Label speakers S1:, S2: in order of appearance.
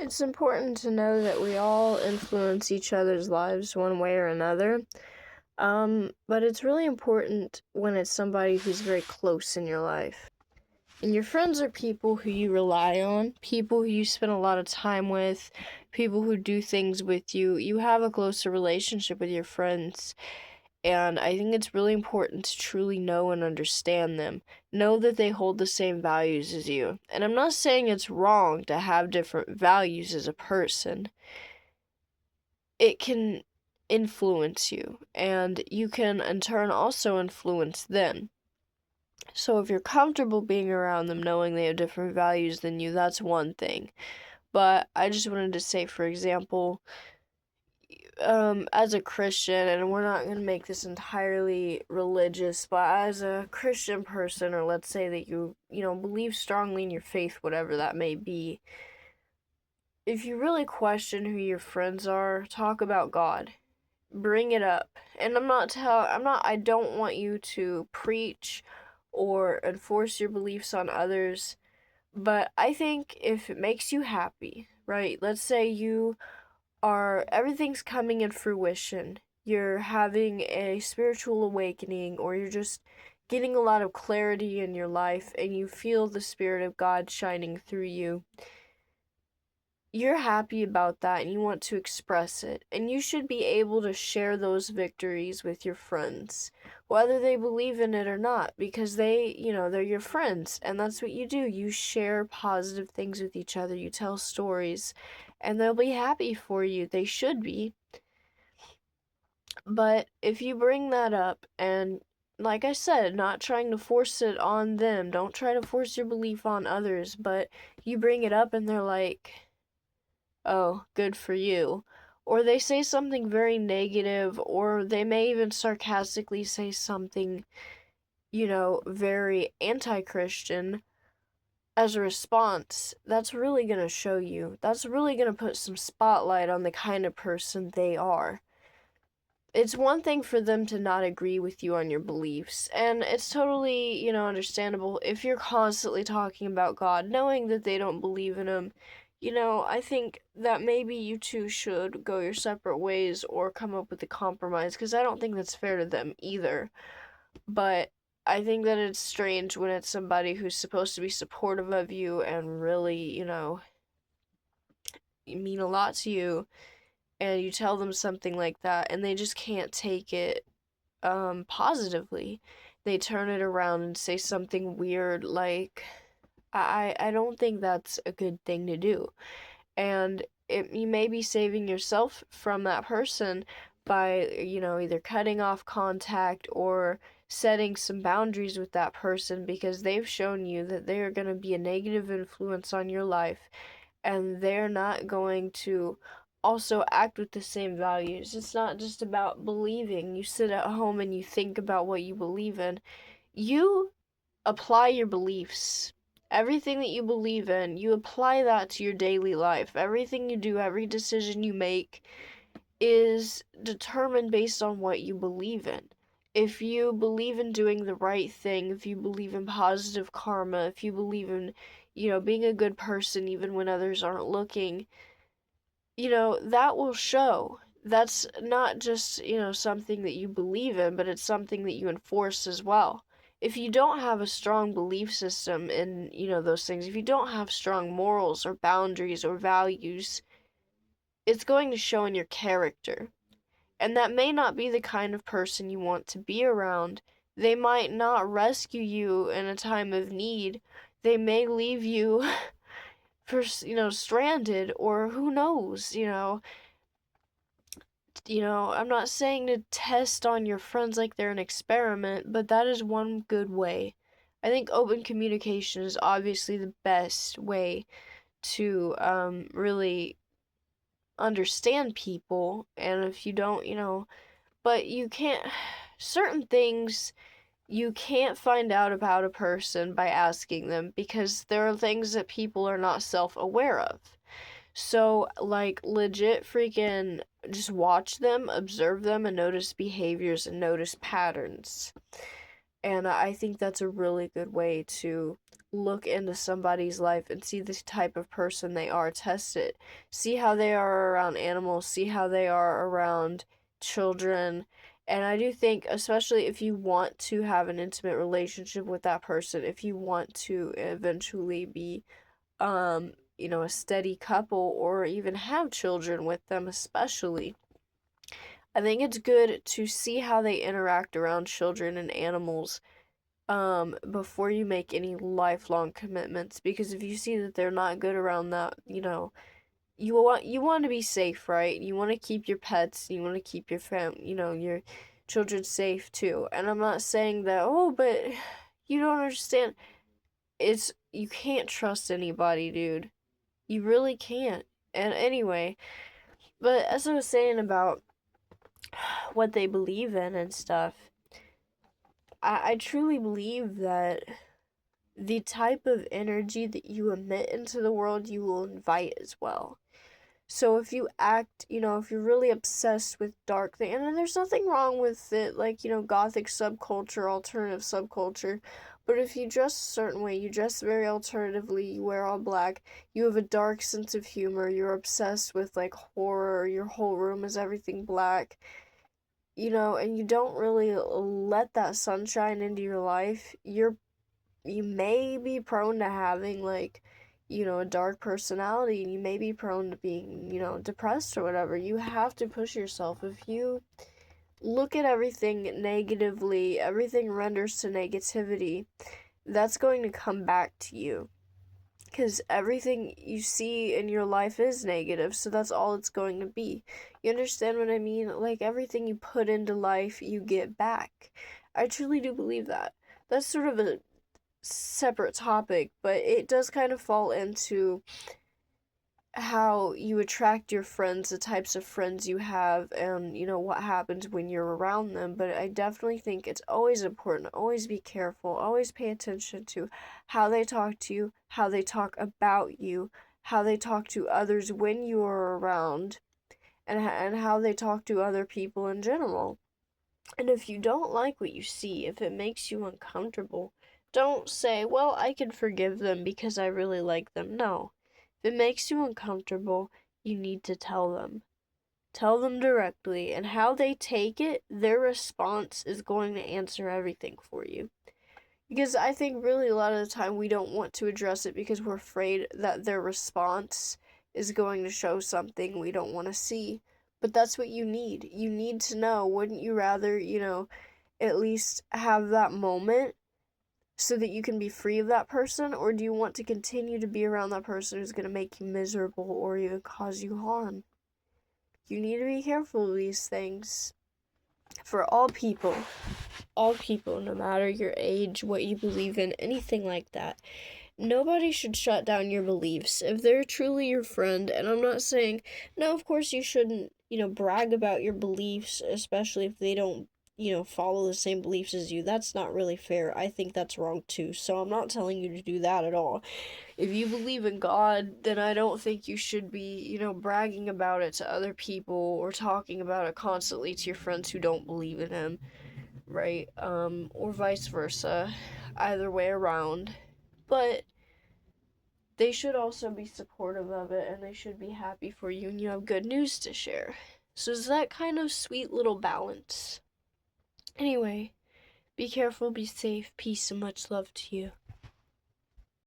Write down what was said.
S1: It's important to know that we all influence each other's lives one way or another. But it's really important when it's somebody who's very close in your life. And your friends are people who you rely on, people who you spend a lot of time with, people who do things with you. You have a closer relationship with your friends. And I think it's really important to truly know and understand them. Know that they hold the same values as you. And I'm not saying it's wrong to have different values as a person. It can influence you, and you can in turn also influence them. So if you're comfortable being around them knowing they have different values than you, that's one thing. But I just wanted to say, for example, as a Christian, and we're not going to make this entirely religious, but as a Christian person, or let's say that you believe strongly in your faith, whatever that may be, if you really question who your friends are, talk about God. Bring it up. And I don't want you to preach or enforce your beliefs on others, but I think if it makes you happy, right? Let's say everything's coming in fruition. You're having a spiritual awakening, or you're just getting a lot of clarity in your life and you feel the Spirit of God shining through you. You're happy about that and you want to express it, and you should be able to share those victories with your friends, whether they believe in it or not, because they're your friends, and that's what you do. You share positive things with each other, you tell stories, and they'll be happy for you. They should be. But if you bring that up, and like I said, not trying to force it on them, don't try to force your belief on others, but you bring it up and they're like, oh, good for you. Or they say something very negative, or they may even sarcastically say something, very anti-Christian as a response. That's really going to show you. That's really going to put some spotlight on the kind of person they are. It's one thing for them to not agree with you on your beliefs, and it's totally, understandable if you're constantly talking about God, knowing that they don't believe in Him. I think that maybe you two should go your separate ways or come up with a compromise, because I don't think that's fair to them either. But I think that it's strange when it's somebody who's supposed to be supportive of you and really, mean a lot to you, and you tell them something like that and they just can't take it positively. They turn it around and say something weird like, I don't think that's a good thing to do. And you may be saving yourself from that person by, either cutting off contact or setting some boundaries with that person, because they've shown you that they are going to be a negative influence on your life, and they're not going to also act with the same values. It's not just about believing. You sit at home and you think about what you believe in. You apply your beliefs. Everything that you believe in, you apply that to your daily life. Everything you do, every decision you make is determined based on what you believe in. If you believe in doing the right thing, if you believe in positive karma, if you believe in, being a good person even when others aren't looking, that will show. That's not just, something that you believe in, but it's something that you enforce as well. If you don't have a strong belief system in, those things, if you don't have strong morals or boundaries or values, it's going to show in your character. And that may not be the kind of person you want to be around. They might not rescue you in a time of need. They may leave you for, stranded, or who knows, I'm not saying to test on your friends like they're an experiment, but that is one good way. I think open communication is obviously the best way to really understand people. And if you don't, but you can't, certain things you can't find out about a person by asking them, because there are things that people are not self-aware of. So, like, legit freaking just watch them, observe them, and notice behaviors and notice patterns. And I think that's a really good way to look into somebody's life and see the type of person they are, test it. See how they are around animals, see how they are around children. And I do think, especially if you want to have an intimate relationship with that person, if you want to eventually be, a steady couple or even have children with them, especially, I think it's good to see how they interact around children and animals before you make any lifelong commitments, because if you see that they're not good around that, you want to be safe, right? You want to keep your pets, you want to keep your children safe too. And I'm not saying that, oh, but you don't understand. It's you can't trust anybody, dude. You really can't. And anyway, but as I was saying about what they believe in and stuff, I truly believe that the type of energy that you emit into the world, you will invite as well. So if you act, if you're really obsessed with dark things, and there's nothing wrong with it, like, gothic subculture, alternative subculture, but if you dress a certain way, you dress very alternatively, you wear all black, you have a dark sense of humor, you're obsessed with, like, horror, your whole room is everything black, and you don't really let that sunshine into your life, you may be prone to having, like, a dark personality, and you may be prone to being, depressed or whatever. You have to push yourself. If you look at everything negatively, everything renders to negativity, that's going to come back to you. Because everything you see in your life is negative, so that's all it's going to be. You understand what I mean? Like, everything you put into life, you get back. I truly do believe that. That's sort of a separate topic, but it does kind of fall into how you attract your friends, the types of friends you have, and what happens when you're around them. But I definitely think it's always important, always be careful, always pay attention to how they talk to you, how they talk about you, how they talk to others when you are around, and how they talk to other people in general. And if you don't like what you see, if it makes you uncomfortable, don't say, well, I can forgive them because I really like them. No. If it makes you uncomfortable, you need to tell them. Tell them directly, and how they take it, their response is going to answer everything for you. Because I think really a lot of the time we don't want to address it because we're afraid that their response is going to show something we don't want to see. But that's what you need. You need to know. Wouldn't you rather, at least have that moment so that you can be free of that person? Or do you want to continue to be around that person who's going to make you miserable or even cause you harm? You need to be careful of these things. For all people, no matter your age, what you believe in, anything like that. Nobody should shut down your beliefs if they're truly your friend. And I'm not saying, no, of course you shouldn't, brag about your beliefs, especially if they don't, follow the same beliefs as you. That's not really fair. I think that's wrong too. So I'm not telling you to do that at all. If you believe in God, then I don't think you should be, bragging about it to other people or talking about it constantly to your friends who don't believe in Him, right? Or vice versa. Either way around. But they should also be supportive of it, and they should be happy for you, and you have good news to share. So it's that kind of sweet little balance. Anyway, be careful, be safe, peace, and much love to you.